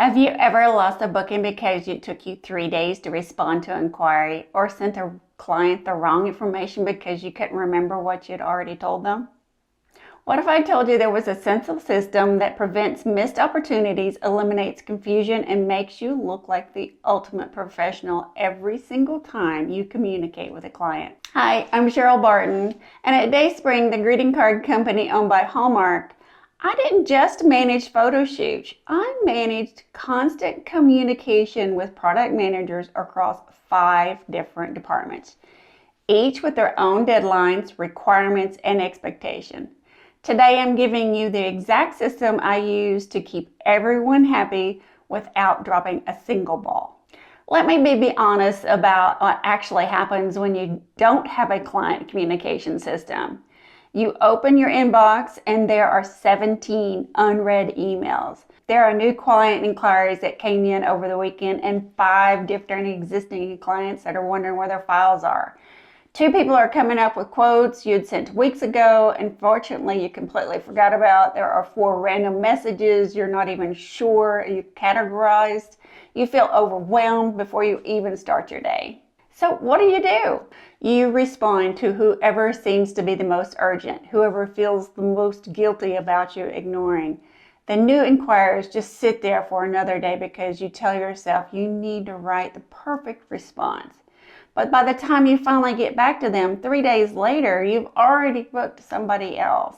Have you ever lost a booking because it took you 3 days to respond to an inquiry or sent a client the wrong information because you couldn't remember what you'd already told them? What if I told you there was a central system that prevents missed opportunities, eliminates confusion, and makes you look like the ultimate professional every single time you communicate with a client? Hi, I'm Cheryl Barton, and at DaySpring, the greeting card company owned by Hallmark, I didn't just manage photo shoots. I managed constant communication with product managers across 5 different departments, each with their own deadlines, requirements, and expectations. Today, I'm giving you the exact system I use to keep everyone happy without dropping a single ball. Let me be honest about what actually happens when you don't have a client communication system. You open your inbox and there are 17 unread emails. There are new client inquiries that came in over the weekend and 5 different existing clients that are wondering where their files are. 2 people are coming up with quotes you had sent weeks ago and fortunately you completely forgot about. There are 4 random messages you're not even sure you categorized. You feel overwhelmed before you even start your day. So what do? You respond to whoever seems to be the most urgent, whoever feels the most guilty about you ignoring. The new inquirers just sit there for another day because you tell yourself you need to write the perfect response. But by the time you finally get back to them, 3 days later, you've already booked somebody else.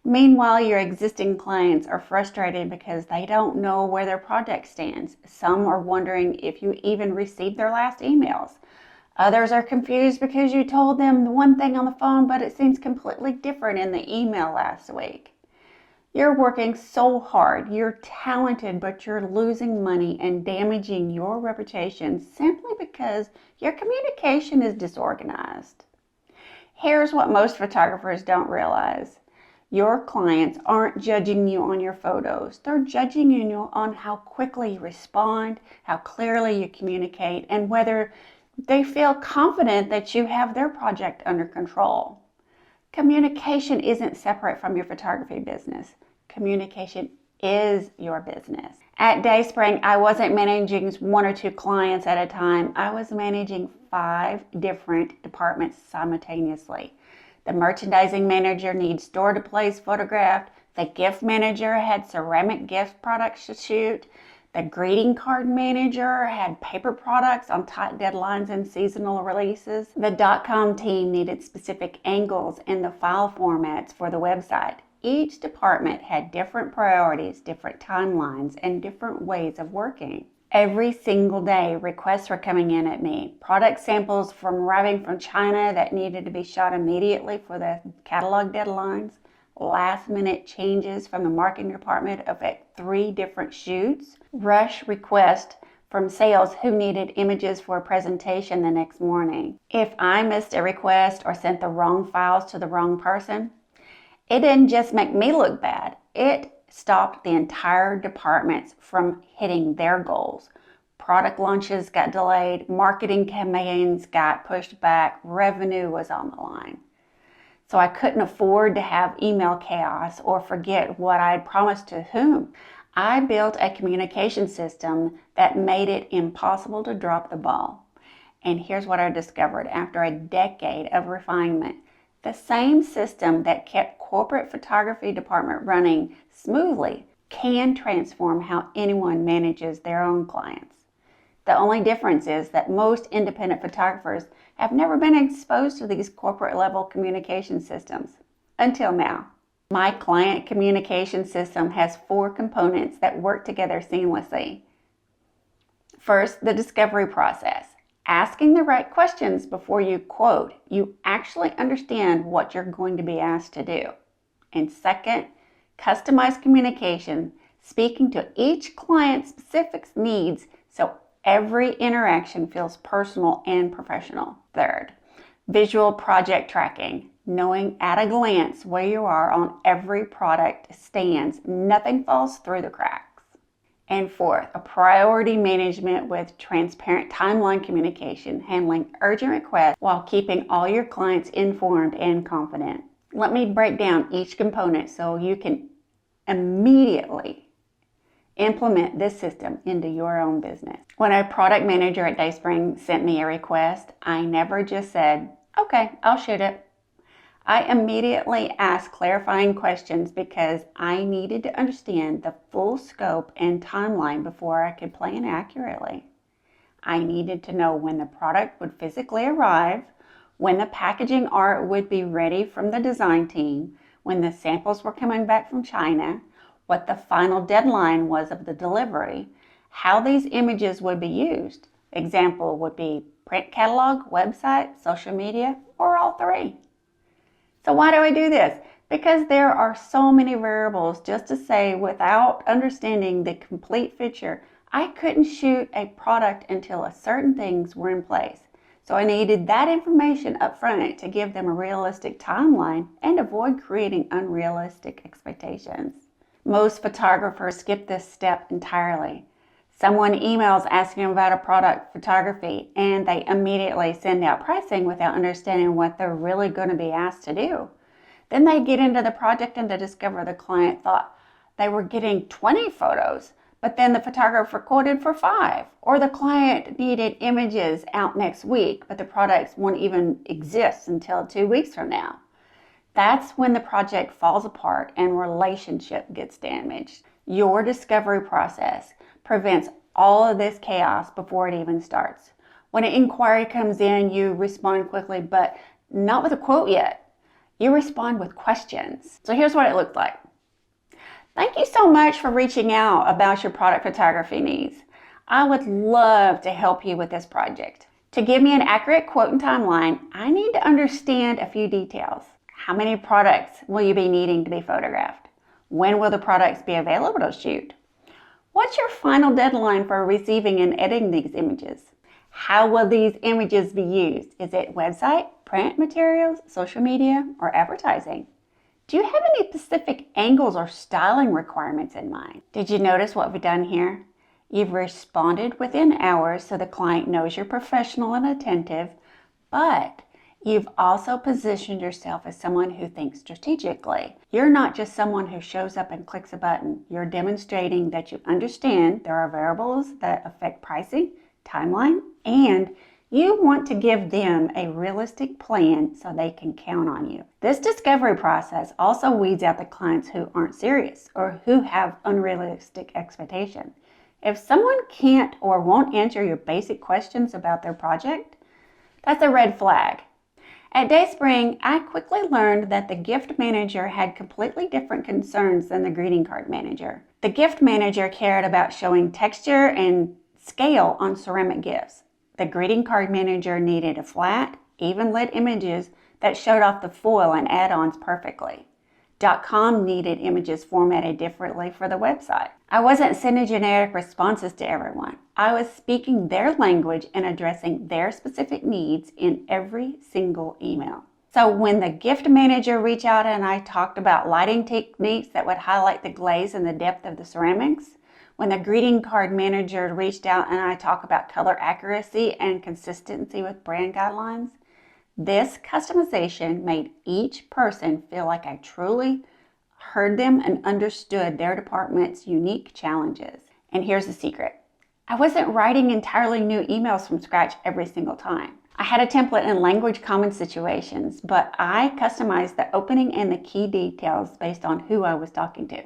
Meanwhile, your existing clients are frustrated because they don't know where their project stands. Some are wondering if you even received their last emails. Others are confused because you told them one thing on the phone, but it seems completely different in the email last week. You're working so hard, you're talented, but you're losing money and damaging your reputation simply because your communication is disorganized. Here's what most photographers don't realize. Your clients aren't judging you on your photos. They're judging you on how quickly you respond, how clearly you communicate, and whether they feel confident that you have their project under control. Communication isn't separate from your photography business. Communication is your business. At DaySpring, I wasn't managing 1 or 2 clients at a time. I was managing 5 different departments simultaneously. The merchandising manager needs store displays photographed. The gift manager had ceramic gift products to shoot. The greeting card manager had paper products on tight deadlines and seasonal releases. The .com team needed specific angles and the file formats for the website. Each department had different priorities, different timelines, and different ways of working. Every single day, requests were coming in at me. Product samples arriving from China that needed to be shot immediately for the catalog deadlines. Last-minute changes from the marketing department affect 3 different shoots. Rush requests from sales who needed images for a presentation the next morning. If I missed a request or sent the wrong files to the wrong person, it didn't just make me look bad. It stopped the entire departments from hitting their goals. Product launches got delayed, marketing campaigns got pushed back, revenue was on the line. So I couldn't afford to have email chaos or forget what I had promised to whom. I built a communication system that made it impossible to drop the ball. And here's what I discovered after a decade of refinement. The same system that kept corporate photography department running smoothly can transform how anyone manages their own clients. The only difference is that most independent photographers have never been exposed to these corporate level communication systems until now. My client communication system has 4 components that work together seamlessly. First, the discovery process. Asking the right questions before you quote, you actually understand what you're going to be asked to do. And second, customized communication, speaking to each client's specific needs so every interaction feels personal and professional. Third, visual project tracking, knowing at a glance where you are on every product stands, nothing falls through the cracks. And fourth, a priority management with transparent timeline communication, handling urgent requests while keeping all your clients informed and confident. Let me break down each component so you can immediately Implement this system into your own business. When a product manager at DaySpring sent me a request, I never just said, okay, I'll shoot it. I immediately asked clarifying questions because I needed to understand the full scope and timeline before I could plan accurately. I needed to know when the product would physically arrive, when the packaging art would be ready from the design team, when the samples were coming back from China, what the final deadline was of the delivery, how these images would be used. Example would be print catalog, website, social media, or all three. So why do I do this? Because there are so many variables. Just to say, without understanding the complete picture, I couldn't shoot a product until certain things were in place. So I needed that information up front to give them a realistic timeline and avoid creating unrealistic expectations. Most photographers skip this step entirely. Someone emails asking about a product photography and they immediately send out pricing without understanding what they're really going to be asked to do. Then they get into the project and they discover the client thought they were getting 20 photos, but then the photographer quoted for 5. Or the client needed images out next week, but the products won't even exist until 2 weeks from now. That's when the project falls apart and relationship gets damaged. Your discovery process prevents all of this chaos before it even starts. When an inquiry comes in, you respond quickly, but not with a quote yet. You respond with questions. So here's what it looked like. Thank you so much for reaching out about your product photography needs. I would love to help you with this project. To give me an accurate quote and timeline, I need to understand a few details. How many products will you be needing to be photographed? When will the products be available to shoot? What's your final deadline for receiving and editing these images? How will these images be used? Is it website, print materials, social media, or advertising? Do you have any specific angles or styling requirements in mind? Did you notice what we've done here? You've responded within hours so the client knows you're professional and attentive, but you've also positioned yourself as someone who thinks strategically. You're not just someone who shows up and clicks a button. You're demonstrating that you understand there are variables that affect pricing, timeline, and you want to give them a realistic plan so they can count on you. This discovery process also weeds out the clients who aren't serious or who have unrealistic expectations. If someone can't or won't answer your basic questions about their project, that's a red flag. At DaySpring, I quickly learned that the gift manager had completely different concerns than the greeting card manager. The gift manager cared about showing texture and scale on ceramic gifts. The greeting card manager needed a flat, even-lit images that showed off the foil and add-ons perfectly. .com needed images formatted differently for the website. I wasn't sending generic responses to everyone. I was speaking their language and addressing their specific needs in every single email. So when the gift manager reached out and I talked about lighting techniques that would highlight the glaze and the depth of the ceramics, when the greeting card manager reached out and I talked about color accuracy and consistency with brand guidelines, this customization made each person feel like I truly heard them and understood their department's unique challenges. And here's the secret. I wasn't writing entirely new emails from scratch every single time. I had a template in language common situations, but I customized the opening and the key details based on who I was talking to.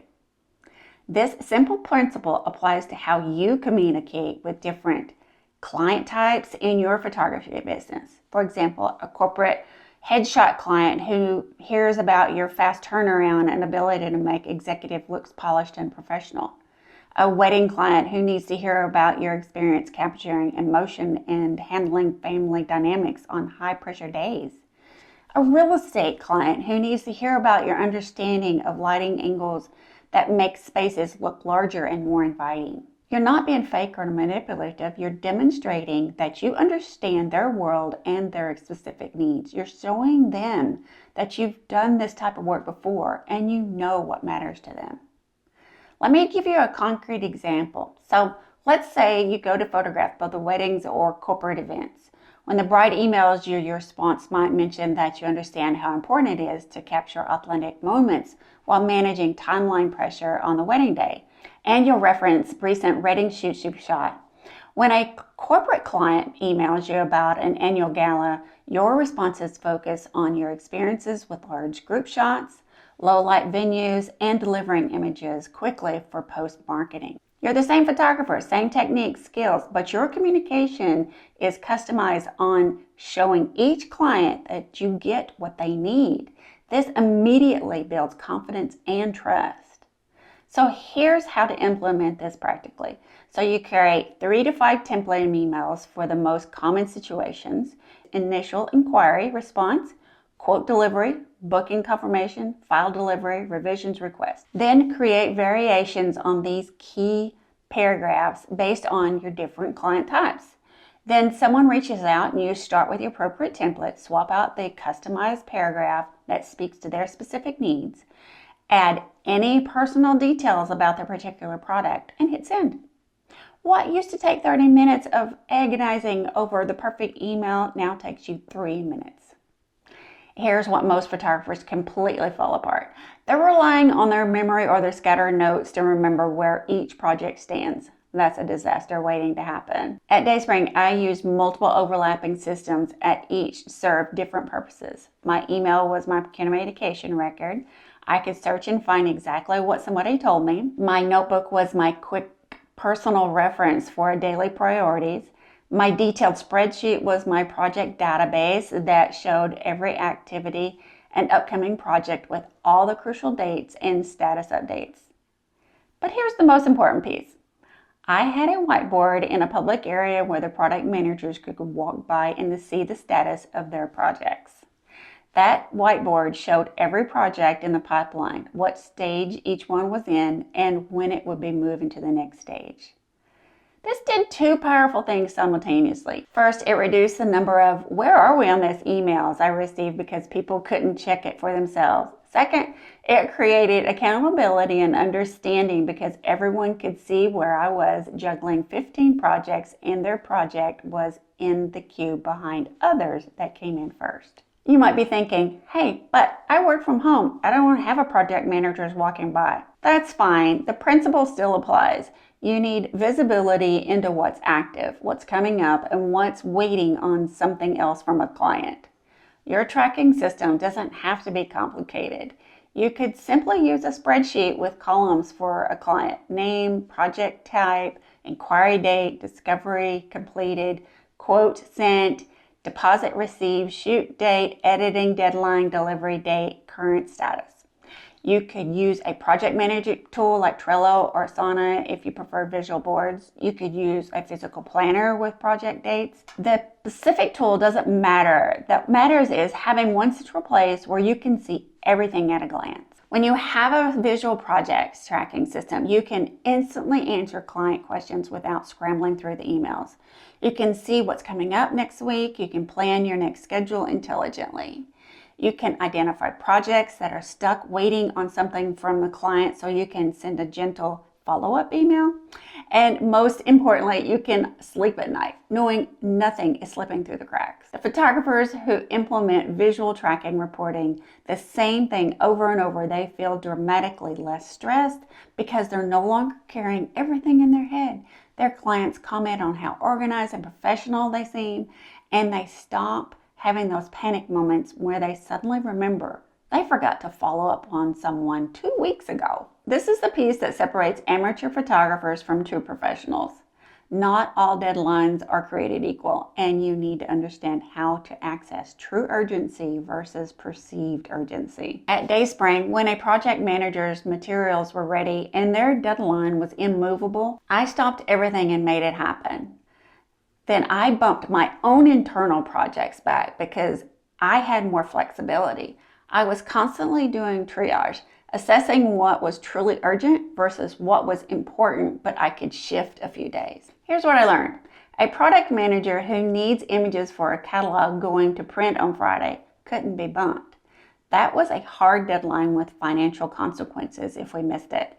This simple principle applies to how you communicate with different client types in your photography business. For example, a corporate headshot client who hears about your fast turnaround and ability to make executive looks polished and professional. A wedding client who needs to hear about your experience capturing emotion and handling family dynamics on high-pressure days. A real estate client who needs to hear about your understanding of lighting angles that make spaces look larger and more inviting. You're not being fake or manipulative. You're demonstrating that you understand their world and their specific needs. You're showing them that you've done this type of work before and you know what matters to them. Let me give you a concrete example. So let's say you go to photograph both the weddings or corporate events. When the bride emails you, your response might mention that you understand how important it is to capture authentic moments while managing timeline pressure on the wedding day. and you'll reference recent wedding shoots you've shot. When a corporate client emails you about an annual gala, your responses focus on your experiences with large group shots, low-light venues, and delivering images quickly for post-marketing. You're the same photographer, same techniques, skills, but your communication is customized on showing each client that you get what they need. This immediately builds confidence and trust. So here's how to implement this practically. So you create 3 to 5 template emails for the most common situations: initial inquiry, response, quote delivery, booking confirmation, file delivery, revisions request. Then create variations on these key paragraphs based on your different client types. Then someone reaches out and you start with the appropriate template, swap out the customized paragraph that speaks to their specific needs, add any personal details about their particular product, and hit send. What used to take 30 minutes of agonizing over the perfect email now takes you 3 minutes. Here's what most photographers completely fall apart. They're relying on their memory or their scattered notes to remember where each project stands. That's a disaster waiting to happen. At DaySpring, I use multiple overlapping systems at each serve different purposes. My email was my communication record. I could search and find exactly what somebody told me. My notebook was my quick personal reference for daily priorities. My detailed spreadsheet was my project database that showed every activity and upcoming project with all the crucial dates and status updates. But here's the most important piece. I had a whiteboard in a public area where the product managers could walk by and see the status of their projects. That whiteboard showed every project in the pipeline, what stage each one was in, and when it would be moving to the next stage. This did 2 powerful things simultaneously. First, it reduced the number of "where are we on this" emails I received because people couldn't check it for themselves. Second, it created accountability and understanding because everyone could see where I was juggling 15 projects and their project was in the queue behind others that came in first. You might be thinking, hey, but I work from home. I don't want to have a project managers walking by. That's fine. The principle still applies. You need visibility into what's active, what's coming up, and what's waiting on something else from a client. Your tracking system doesn't have to be complicated. You could simply use a spreadsheet with columns for a client: name, project type, inquiry date, discovery completed, quote sent, deposit received, shoot date, editing deadline, delivery date, current status. You could use a project management tool like Trello or Asana if you prefer visual boards. You could use a physical planner with project dates. The specific tool doesn't matter. What matters is having one central place where you can see everything at a glance. When you have a visual projects tracking system, you can instantly answer client questions without scrambling through the emails. You can see what's coming up next week. You can plan your next schedule intelligently. You can identify projects that are stuck waiting on something from the client so you can send a gentle follow-up email. And most importantly, you can sleep at night knowing nothing is slipping through the cracks. The photographers who implement visual tracking reporting the same thing over and over, they feel dramatically less stressed because they're no longer carrying everything in their head. Their clients comment on how organized and professional they seem, and they stop having those panic moments where they suddenly remember they forgot to follow up on someone 2 weeks ago. This is the piece that separates amateur photographers from true professionals. Not all deadlines are created equal, and you need to understand how to access true urgency versus perceived urgency. At DaySpring, when a project manager's materials were ready and their deadline was immovable, I stopped everything and made it happen. Then I bumped my own internal projects back because I had more flexibility. I was constantly doing triage, assessing what was truly urgent versus what was important, but I could shift a few days. Here's what I learned. A product manager who needs images for a catalog going to print on Friday couldn't be bumped. That was a hard deadline with financial consequences if we missed it.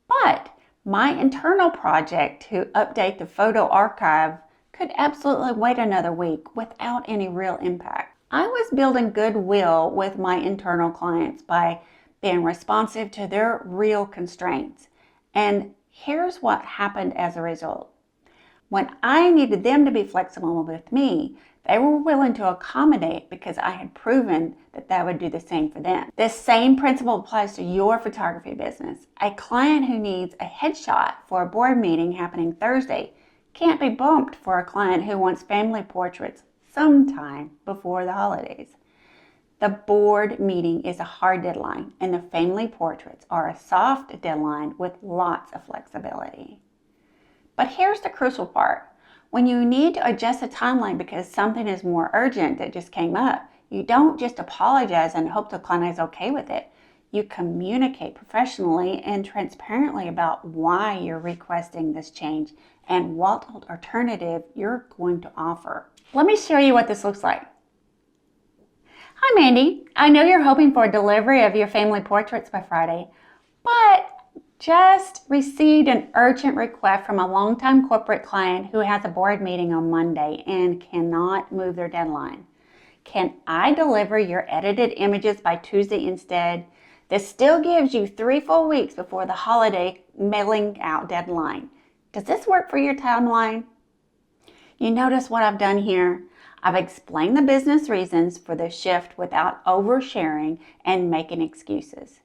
But my internal project to update the photo archive could absolutely wait another week without any real impact. I was building goodwill with my internal clients by being responsive to their real constraints. And Here's what happened as a result. When I needed them to be flexible with me, they were willing to accommodate because I had proven that that would do the same for them. This same principle applies to your photography business. A client who needs a headshot for a board meeting happening Thursday can't be bumped for a client who wants family portraits sometime before the holidays. The board meeting is a hard deadline, and the family portraits are a soft deadline with lots of flexibility. But here's the crucial part. When you need to adjust the timeline because something is more urgent that just came up, you don't just apologize and hope the client is okay with it. You communicate professionally and transparently about why you're requesting this change and what alternative you're going to offer. Let me show you what this looks like. Hi Mandy, I know you're hoping for a delivery of your family portraits by Friday, but just received an urgent request from a longtime corporate client who has a board meeting on Monday and cannot move their deadline. Can I deliver your edited images by Tuesday instead? This still gives you 3 full weeks before the holiday mailing out deadline. Does this work for your timeline? You notice what I've done here? I've explained the business reasons for the shift without oversharing and making excuses.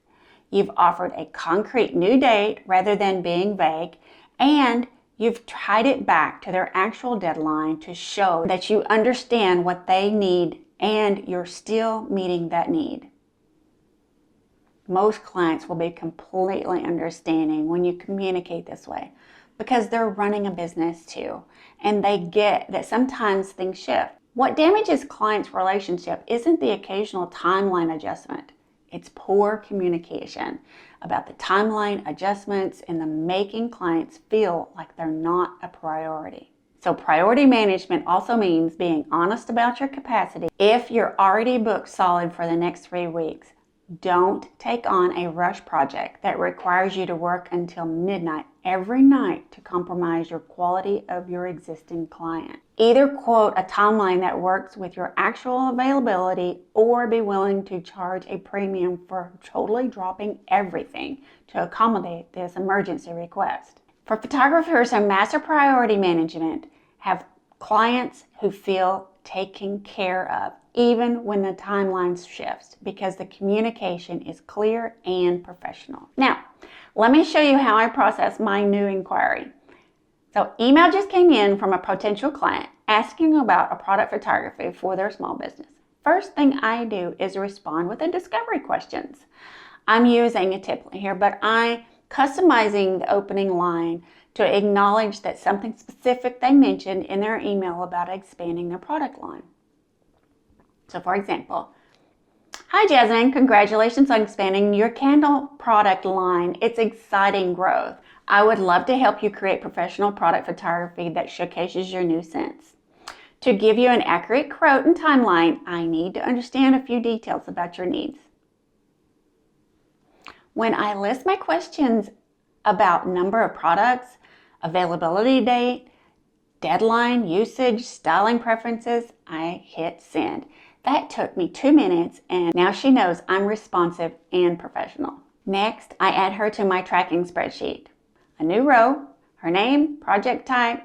You've offered a concrete new date rather than being vague, and you've tied it back to their actual deadline to show that you understand what they need and you're still meeting that need. Most clients will be completely understanding when you communicate this way because they're running a business too, and they get that sometimes things shift. What damages clients' relationship isn't the occasional timeline adjustment. It's poor communication about the timeline adjustments and the making clients feel like they're not a priority. So priority management also means being honest about your capacity. If you're already booked solid for the next 3 weeks, don't take on a rush project that requires you to work until midnight every night to compromise your quality of your existing client. Either quote a timeline that works with your actual availability or be willing to charge a premium for totally dropping everything to accommodate this emergency request. For photographers who master priority management, have clients who feel taken care of even when the timeline shifts because the communication is clear and professional. Now, let me show you how I process my new inquiry. So email just came in from a potential client asking about a product photography for their small business. First thing I do is respond with the discovery questions. I'm using a template here, but I'm customizing the opening line to acknowledge that something specific they mentioned in their email about expanding their product line. So for example, hi Jasmine, congratulations on expanding your candle product line. It's exciting growth. I would love to help you create professional product photography that showcases your new scents. To give you an accurate quote and timeline, I need to understand a few details about your needs. When I list my questions about number of products, availability date, deadline, usage, styling preferences, I hit send. That took me 2 minutes, and now she knows I'm responsive and professional. Next, I add her to my tracking spreadsheet. A new row, her name, project type,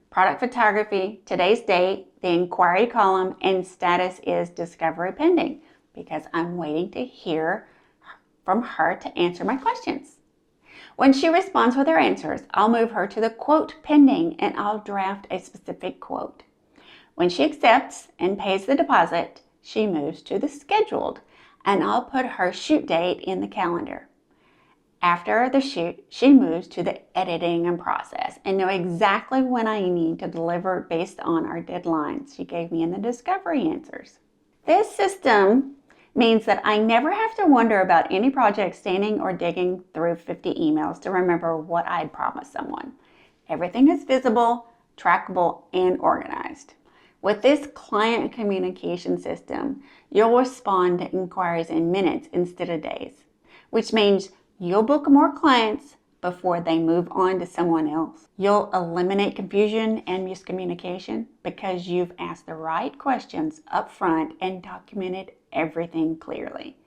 product photography, today's date, the inquiry column, and status is discovery pending because I'm waiting to hear from her to answer my questions. When she responds with her answers, I'll move her to the quote pending and I'll draft a specific quote. When she accepts and pays the deposit, she moves to the scheduled and I'll put her shoot date in the calendar. After the shoot, she moves to the editing and process and know exactly when I need to deliver based on our deadlines she gave me in the discovery answers. This system means that I never have to wonder about any project standing or digging through 50 emails to remember what I'd promised someone. Everything is visible, trackable, and organized. With this client communication system, you'll respond to inquiries in minutes instead of days, which means you'll book more clients before they move on to someone else. You'll eliminate confusion and miscommunication because you've asked the right questions up front and documented everything clearly.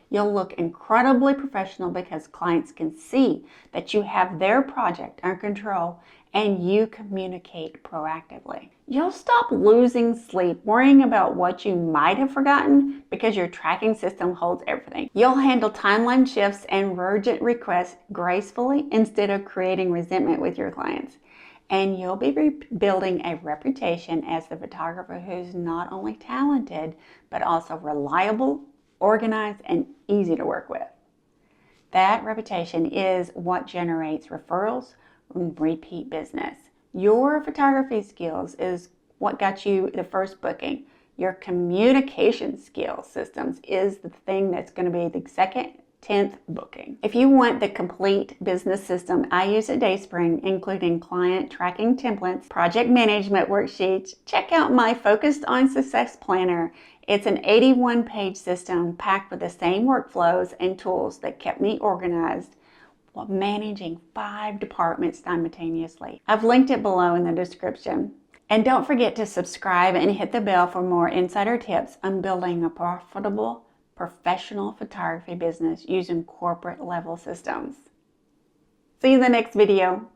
You'll look incredibly professional because clients can see that you have their project under control and you communicate proactively. You'll stop losing sleep worrying about what you might have forgotten because your tracking system holds everything. You'll handle timeline shifts and urgent requests gracefully instead of creating resentment with your clients. And you'll be building a reputation as the photographer who's not only talented, but also reliable, organized, and easy to work with. That reputation is what generates referrals and repeat business. Your photography skills is what got you the first booking. Your communication skills systems is the thing that's going to be the second, 10th booking. If you want the complete business system I use at DaySpring, including client tracking templates, project management worksheets, check out my Focused on Success Planner. It's an 81-page system packed with the same workflows and tools that kept me organized while managing 5 departments simultaneously. I've linked it below in the description. And don't forget to subscribe and hit the bell for more insider tips on building a profitable professional photography business using corporate level systems. See you in the next video.